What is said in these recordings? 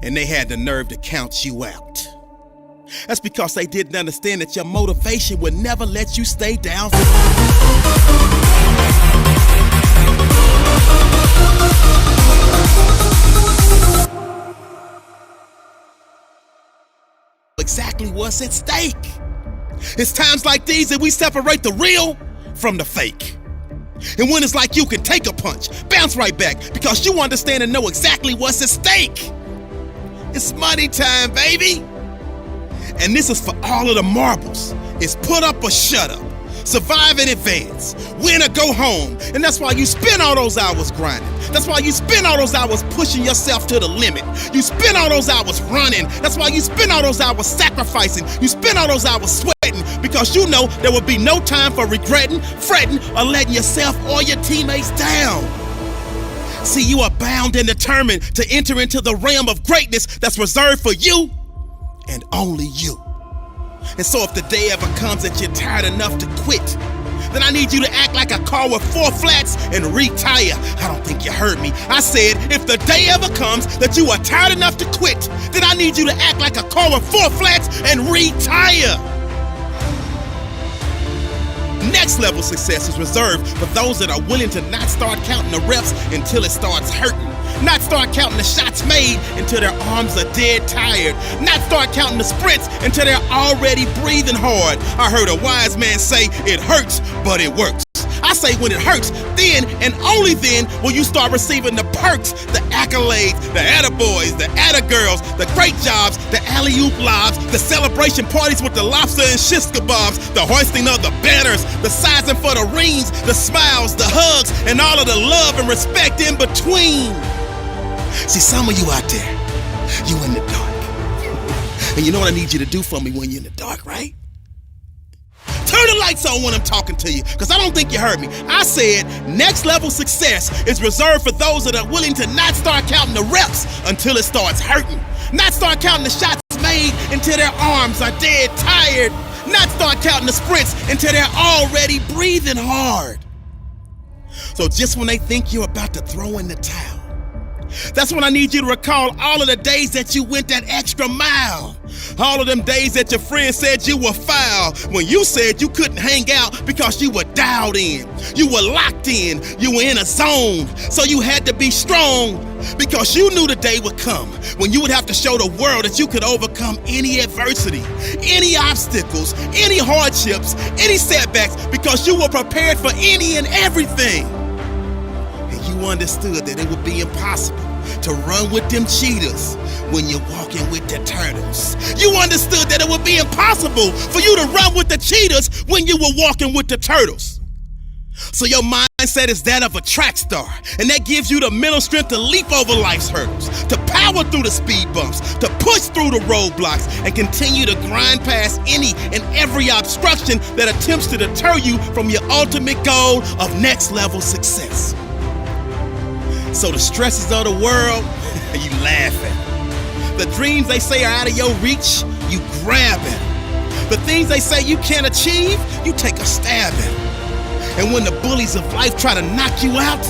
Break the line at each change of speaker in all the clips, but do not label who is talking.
and they had the nerve to count you out. That's because they didn't understand that your motivation would never let you stay down. Exactly what's at stake. It's times like these that we separate the real from the fake. And when it's like you can take a punch, bounce right back, because you understand and know exactly what's at stake. It's money time, baby. And this is for all of the marbles. It's put up or shut up, survive in advance, win or go home. And that's why you spend all those hours grinding. That's why you spend all those hours pushing yourself to the limit. You spend all those hours running. That's why you spend all those hours sacrificing. You spend all those hours sweating, because you know there will be no time for regretting, fretting, or letting yourself or your teammates down. See, you are bound and determined to enter into the realm of greatness that's reserved for you and only you. And so if the day ever comes that you're tired enough to quit, then I need you to act like a car with 4 flats and retire. I don't think you heard me. I said, if the day ever comes that you are tired enough to quit, then I need you to act like a car with 4 flats and retire. Next level success is reserved for those that are willing to not start counting the reps until it starts hurting. Not start counting the shots made until their arms are dead tired. Not start counting the sprints until they're already breathing hard. I heard a wise man say, it hurts, but it works. I say when it hurts, then and only then will you start receiving the perks, the accolades, the attaboys, the attagirls, the great jobs, the alley-oop lobs, the celebration parties with the lobster and shish kebabs, the hoisting of the banners, the sizing for the rings, the smiles, the hugs, and all of the love and respect in between. See, some of you out there, you in the dark. And you know what I need you to do for me when you're in the dark, right? Turn the lights on when I'm talking to you, because I don't think you heard me. I said next level success is reserved for those that are willing to not start counting the reps until it starts hurting. Not start counting the shots made until their arms are dead tired. Not start counting the sprints until they're already breathing hard. So just when they think you're about to throw in the towel, that's when I need you to recall all of the days that you went that extra mile. All of them days that your friend said you were foul, when you said you couldn't hang out because you were dialed in. You were locked in. You were in a zone. So you had to be strong, because you knew the day would come when you would have to show the world that you could overcome any adversity, any obstacles, any hardships, any setbacks, because you were prepared for any and everything. You understood that it would be impossible to run with them cheetahs when you're walking with the turtles. You understood that it would be impossible for you to run with the cheetahs when you were walking with the turtles. So your mindset is that of a track star, and that gives you the mental strength to leap over life's hurdles, to power through the speed bumps, to push through the roadblocks, and continue to grind past any and every obstruction that attempts to deter you from your ultimate goal of next level success. So the stresses of the world, you laugh at them. The dreams they say are out of your reach, you grab at them. The things they say you can't achieve, you take a stab at them. And when the bullies of life try to knock you out,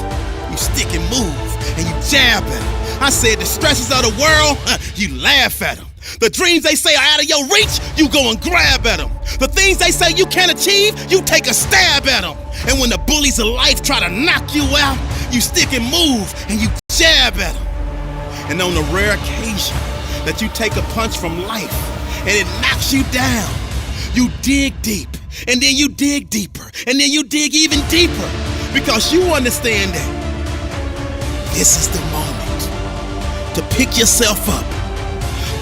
you stick and move and you jab at them. I said the stresses of the world, you laugh at them. The dreams they say are out of your reach, you go and grab at them. The things they say you can't achieve, you take a stab at them. And when the bullies of life try to knock you out, you stick and move and you jab at them. And on the rare occasion that you take a punch from life and it knocks you down, you dig deep, and then you dig deeper, and then you dig even deeper, because you understand that this is the moment to pick yourself up,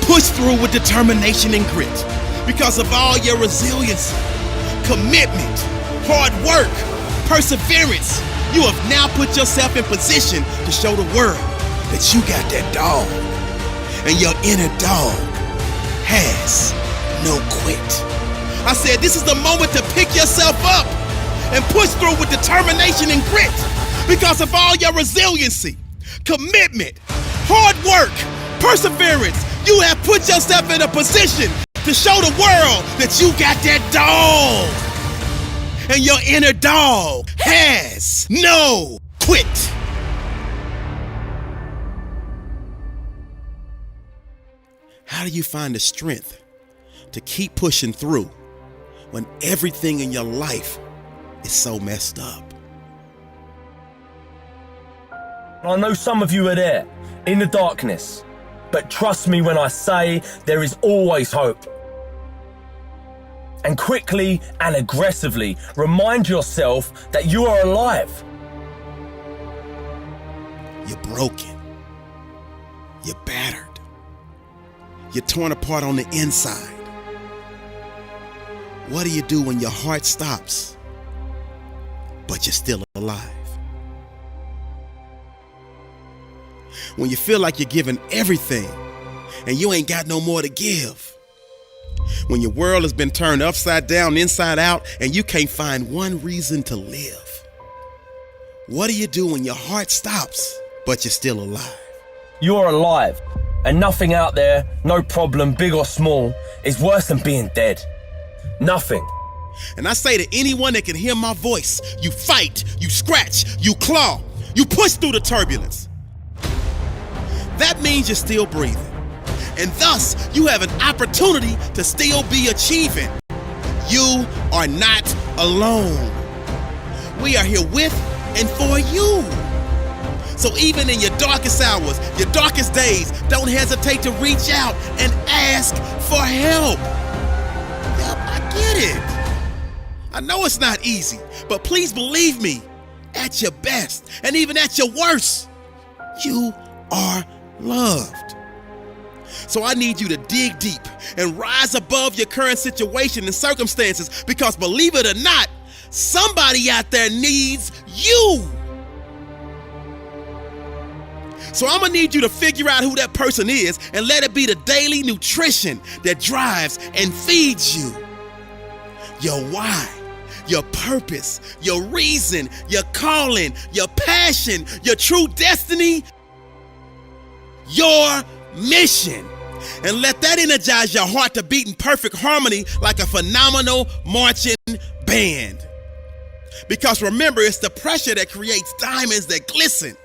push through with determination and grit, because of all your resilience, commitment, hard work, perseverance. You have now put yourself in position to show the world that you got that dog, and your inner dog has no quit. I said this is the moment to pick yourself up and push through with determination and grit, because of all your resiliency, commitment, hard work, perseverance. You have put yourself in a position to show the world that you got that dog, and your inner dog has no quit. How do you find the strength to keep pushing through when everything in your life is so messed up?
I know some of you are there, in the darkness, but trust me when I say there is always hope. And quickly and aggressively remind yourself that you are alive.
You're broken. You're battered. You're torn apart on the inside. What do you do when your heart stops, but you're still alive? When you feel like you're giving everything and you ain't got no more to give. When your world has been turned upside down, inside out, and you can't find one reason to live. What do you do when your heart stops, but you're still alive?
You're alive, and nothing out there, no problem, big or small, is worse than being dead. Nothing.
And I say to anyone that can hear my voice, you fight, you scratch, you claw, you push through the turbulence. That means you're still breathing. And thus, you have an opportunity to still be achieving. You are not alone. We are here with and for you. So even in your darkest hours, your darkest days, don't hesitate to reach out and ask for help. Yep, I get it. I know it's not easy, but please believe me, at your best and even at your worst, you are loved. So I need you to dig deep and rise above your current situation and circumstances, because believe it or not, somebody out there needs you. So I'm gonna need you to figure out who that person is and let it be the daily nutrition that drives and feeds you. Your why, your purpose, your reason, your calling, your passion, your true destiny, your mission. And let that energize your heart to beat in perfect harmony like a phenomenal marching band. Because remember, it's the pressure that creates diamonds that glisten.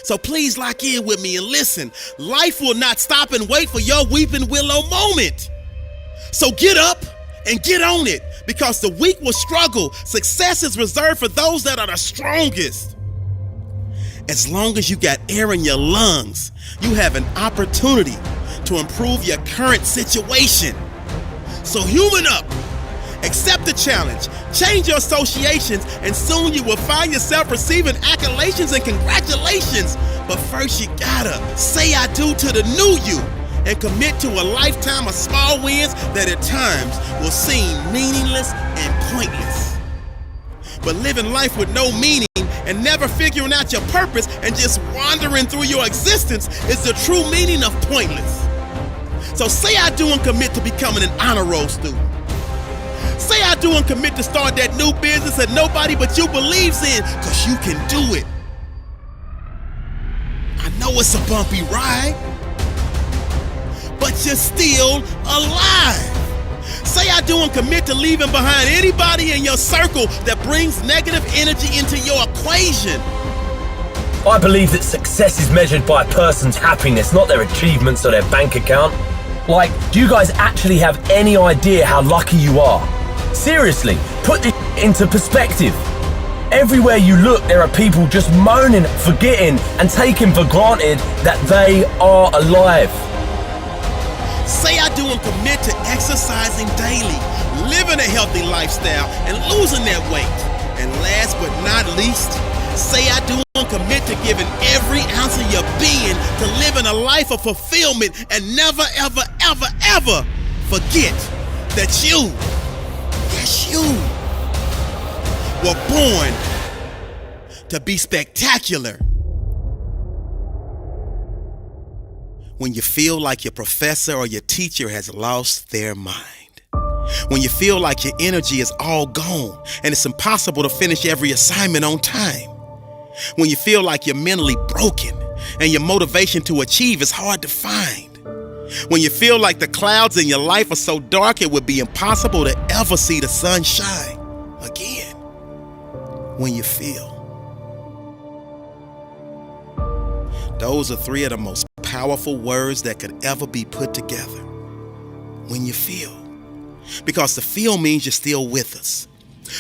So please lock in with me and listen. Life will not stop and wait for your weeping willow moment. So get up and get on it, because the weak will struggle. Success is reserved for those that are the strongest. As long as you got air in your lungs, you have an opportunity to improve your current situation. So human up, accept the challenge, change your associations, and soon you will find yourself receiving accolades and congratulations. But first you gotta say I do to the new you and commit to a lifetime of small wins that at times will seem meaningless and pointless. But living life with no meaning and never figuring out your purpose and just wandering through your existence is the true meaning of pointless. So say I do and commit to becoming an honor roll student. Say I do and commit to start that new business that nobody but you believes in, because you can do it. I know it's a bumpy ride, but you're still alive. Say I do and commit to leaving behind anybody in your circle that brings negative energy into your equation.
I believe that success is measured by a person's happiness, not their achievements or their bank account. Like, do you guys actually have any idea how lucky you are? Seriously, put this into perspective. Everywhere you look, there are people just moaning, forgetting, and taking for granted that they are alive.
Say I do and commit to exercising daily, living a healthy lifestyle, and losing that weight. And last but not least, say I do and commit to giving every ounce of your being to living a life of fulfillment and never, ever, ever, ever forget that you, yes you, were born to be spectacular. When you feel like your professor or your teacher has lost their mind. When you feel like your energy is all gone and it's impossible to finish every assignment on time. When you feel like you're mentally broken and your motivation to achieve is hard to find. When you feel like the clouds in your life are so dark it would be impossible to ever see the sun shine again. When you feel. Those are three of the most powerful words that could ever be put together. when you feel. Because the feel means you're still with us.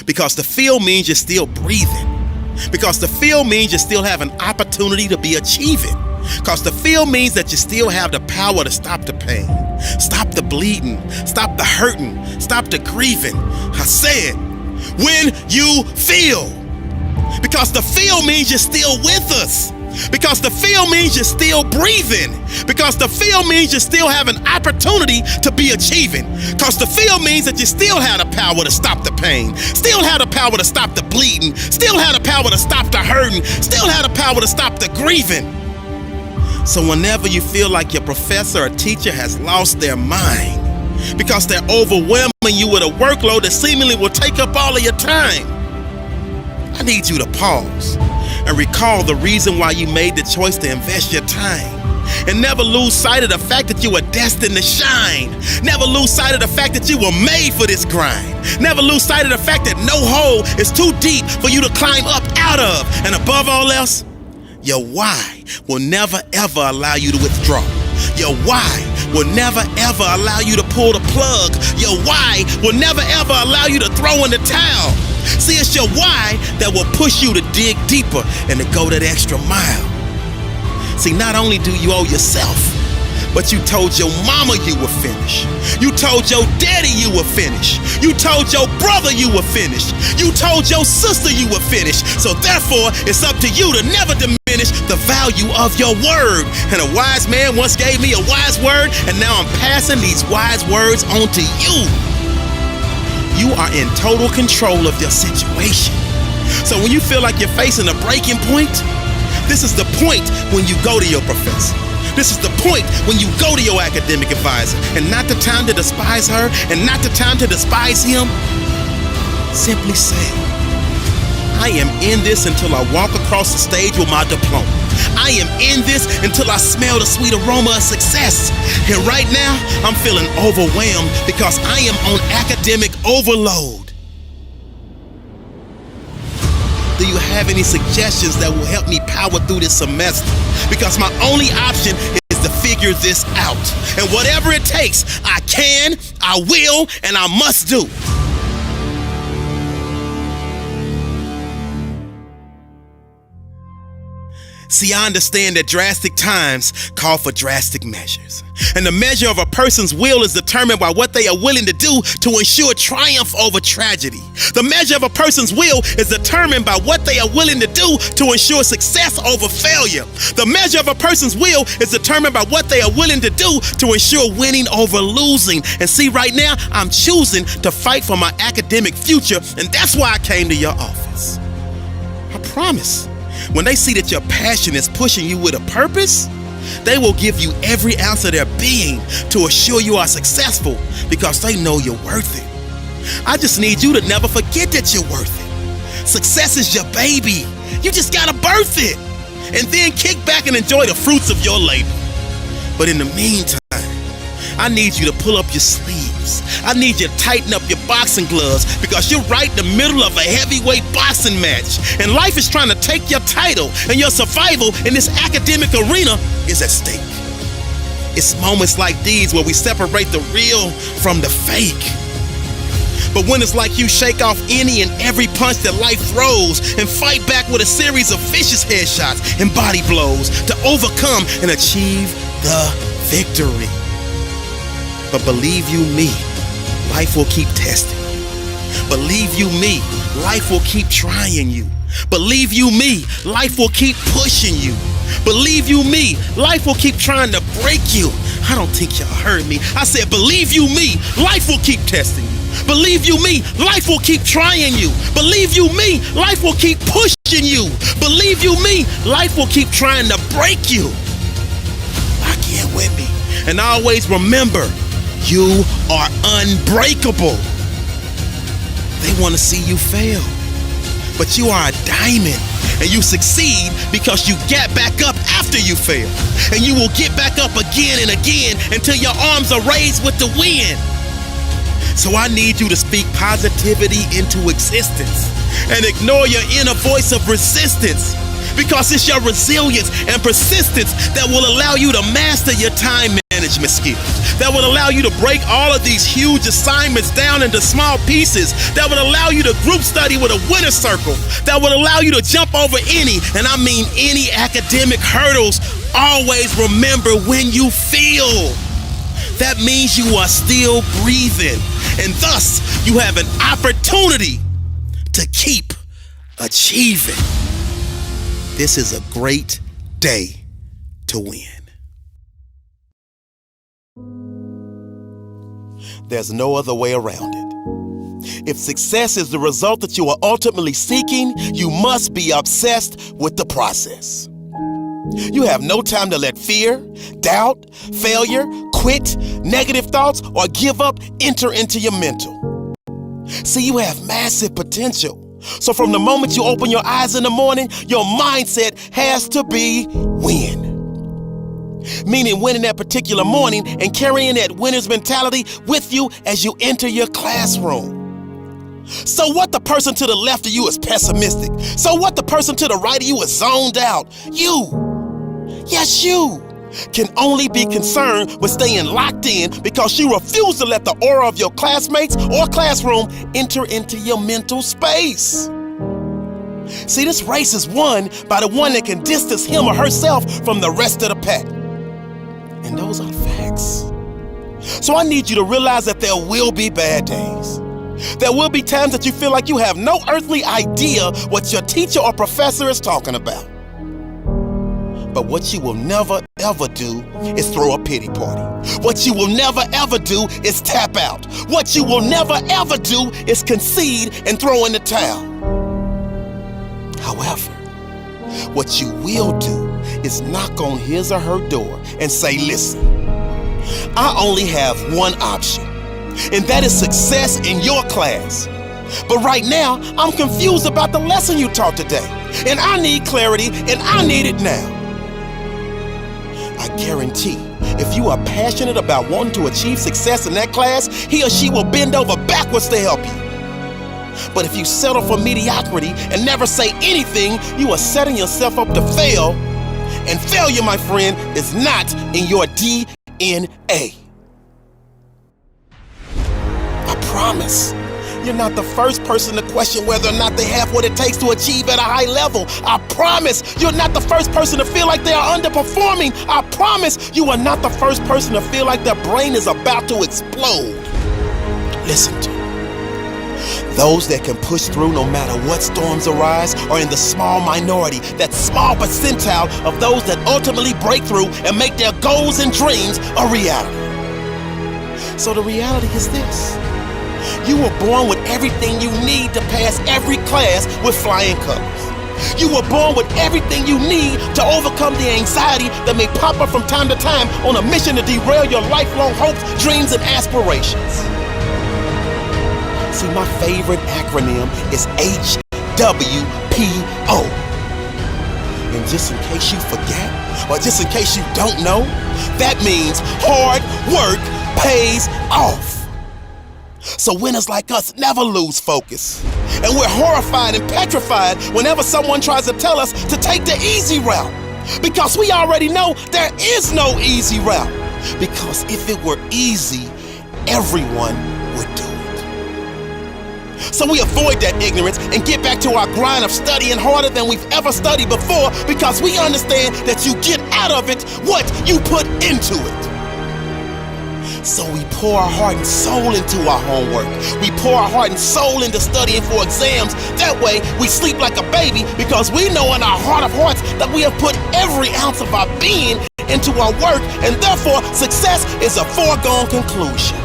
Because the feel means you're still breathing. Because the feel means you still have an opportunity to be achieving. Because the feel means that you still have the power to stop the pain, stop the bleeding, stop the hurting, stop the grieving. I said, when you feel. Because the feel means you're still with us. Because the feel means you're still breathing. Because the feel means you still have an opportunity to be achieving. Because the feel means that you still have the power to stop the pain, still have the power to stop the bleeding, still have the power to stop the hurting, still have the power to stop the grieving. So whenever you feel like your professor or teacher has lost their mind because they're overwhelming you with a workload that seemingly will take up all of your time, I need you to pause and recall the reason why you made the choice to invest your time. And never lose sight of the fact that you were destined to shine. Never lose sight of the fact that you were made for this grind. Never lose sight of the fact that no hole is too deep for you to climb up out of. And above all else, your why will never ever allow you to withdraw. Your why will never ever allow you to pull the plug. Your why will never ever allow you to throw in the towel. See, it's your why that will push you to dig deeper and to go that extra mile. See, not only do you owe yourself, but you told your mama you were finished. You told your daddy you were finished. You told your brother you were finished. You told your sister you were finished. So therefore, it's up to you to never diminish the value of your word. And a wise man once gave me a wise word, and now I'm passing these wise words on to you. You are in total control of your situation. So when you feel like you're facing a breaking point, this is the point when you go to your professor. This is the point when you go to your academic advisor, and not the time to despise her and not the time to despise him. Simply say, I am in this until I walk across the stage with my diploma. I am in this until I smell the sweet aroma of success. And right now, I'm feeling overwhelmed because I am on academic overload. Do you have any suggestions that will help me power through this semester? Because my only option is to figure this out. And whatever it takes, I can, I will, and I must do. See, I understand that drastic times call for drastic measures. And the measure of a person's will is determined by what they are willing to do to ensure triumph over tragedy. The measure of a person's will is determined by what they are willing to do to ensure success over failure. The measure of a person's will is determined by what they are willing to do to ensure winning over losing. And see, right now, I'm choosing to fight for my academic future, and that's why I came to your office. I promise. When they see that your passion is pushing you with a purpose, they will give you every ounce of their being to assure you are successful because they know you're worth it. I just need you to never forget that you're worth it. Success is your baby. You just gotta birth it and then kick back and enjoy the fruits of your labor. But in the meantime, I need you to pull up your sleeves. I need you to tighten up your boxing gloves because you're right in the middle of a heavyweight boxing match. And life is trying to take your title, and your survival in this academic arena is at stake. It's moments like these where we separate the real from the fake. But when it's like you shake off any and every punch that life throws and fight back with a series of vicious headshots and body blows to overcome and achieve the victory. But believe you me, life will keep testing you. Believe you me, life will keep trying you. Believe you me, life will keep pushing you. Believe you me, life will keep trying to break you. I don't think y'all heard me. I said, believe you me, life will keep testing you. Believe you me, life will keep trying you. Believe you me, life will keep pushing you. Believe you me, life will keep trying to break you. Lock in with me. And always remember, you are unbreakable. They want to see you fail, but you are a diamond, and you succeed because you get back up after you fail, and you will get back up again and again until your arms are raised with the wind. So I need you to speak positivity into existence and ignore your inner voice of resistance, because it's your resilience and persistence that will allow you to master your time management skills that will allow you to break all of these huge assignments down into small pieces, that would allow you to group study with a winner circle, that would allow you to jump over any, and I mean any, academic hurdles. Always remember when you feel. That means you are still breathing, and thus you have an opportunity to keep achieving. This is a great day to win. There's no other way around it. If success is the result that you are ultimately seeking, you must be obsessed with the process. You have no time to let fear, doubt, failure, quit, negative thoughts, or give up enter into your mental. See, you have massive potential. So from the moment you open your eyes in the morning, your mindset has to be win. Meaning winning that particular morning and carrying that winner's mentality with you as you enter your classroom. So what the person to the left of you is pessimistic? So what the person to the right of you is zoned out? You, yes you, can only be concerned with staying locked in because you refuse to let the aura of your classmates or classroom enter into your mental space. See, this race is won by the one that can distance him or herself from the rest of the pack. And those are facts. So I need you to realize that there will be bad days. There will be times that you feel like you have no earthly idea what your teacher or professor is talking about. But what you will never ever do is throw a pity party. What you will never ever do is tap out. What you will never ever do is concede and throw in the towel. However, what you will do is knock on his or her door and say, listen, I only have one option, and that is success in your class. But right now, I'm confused about the lesson you taught today, and I need clarity, and I need it now. I guarantee, if you are passionate about wanting to achieve success in that class, he or she will bend over backwards to help you. But if you settle for mediocrity and never say anything, you are setting yourself up to fail. And failure, my friend, is not in your DNA. I promise, you're not the first person to question whether or not they have what it takes to achieve at a high level. I promise, you're not the first person to feel like they are underperforming. I promise, you are not the first person to feel like their brain is about to explode. Listen to me. Those that can push through no matter what storms arise are in the small minority, that small percentile of those that ultimately break through and make their goals and dreams a reality. So the reality is this. You were born with everything you need to pass every class with flying colors. You were born with everything you need to overcome the anxiety that may pop up from time to time on a mission to derail your lifelong hopes, dreams, and aspirations. See, my favorite acronym is HWPO. And just in case you forget, or just in case you don't know, that means hard work pays off. So winners like us never lose focus. And we're horrified and petrified whenever someone tries to tell us to take the easy route. Because we already know there is no easy route. Because if it were easy, everyone would do it. So we avoid that ignorance and get back to our grind of studying harder than we've ever studied before, because we understand that you get out of it what you put into it. So we pour our heart and soul into our homework. We pour our heart and soul into studying for exams. That way we sleep like a baby, because we know in our heart of hearts that we have put every ounce of our being into our work, and therefore success is a foregone conclusion.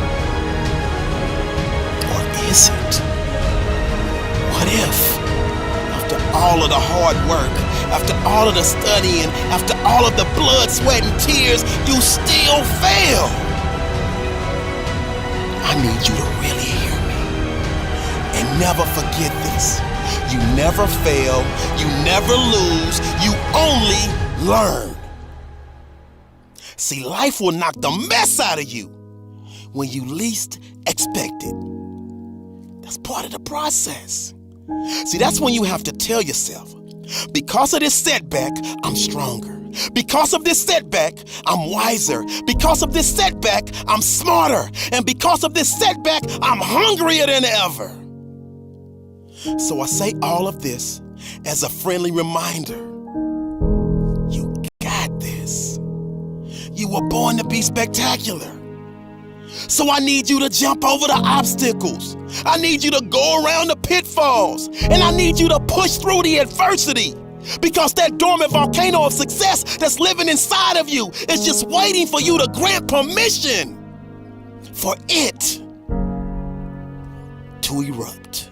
Or is it? What if, after all of the hard work, after all of the studying, after all of the blood, sweat, and tears, you still fail? I need you to really hear me. And never forget this. You never fail, you never lose, you only learn. See, life will knock the mess out of you when you least expect it. That's part of the process. See, that's when you have to tell yourself, Because of this setback, I'm stronger. Because of this setback, I'm wiser. Because of this setback, I'm smarter. And because of this setback, I'm hungrier than ever. So I say all of this as a friendly reminder. You got this. You were born to be spectacular. So I need you to jump over the obstacles. I need you to go around the pitfalls. And I need you to push through the adversity. Because that dormant volcano of success that's living inside of you is just waiting for you to grant permission for it to erupt.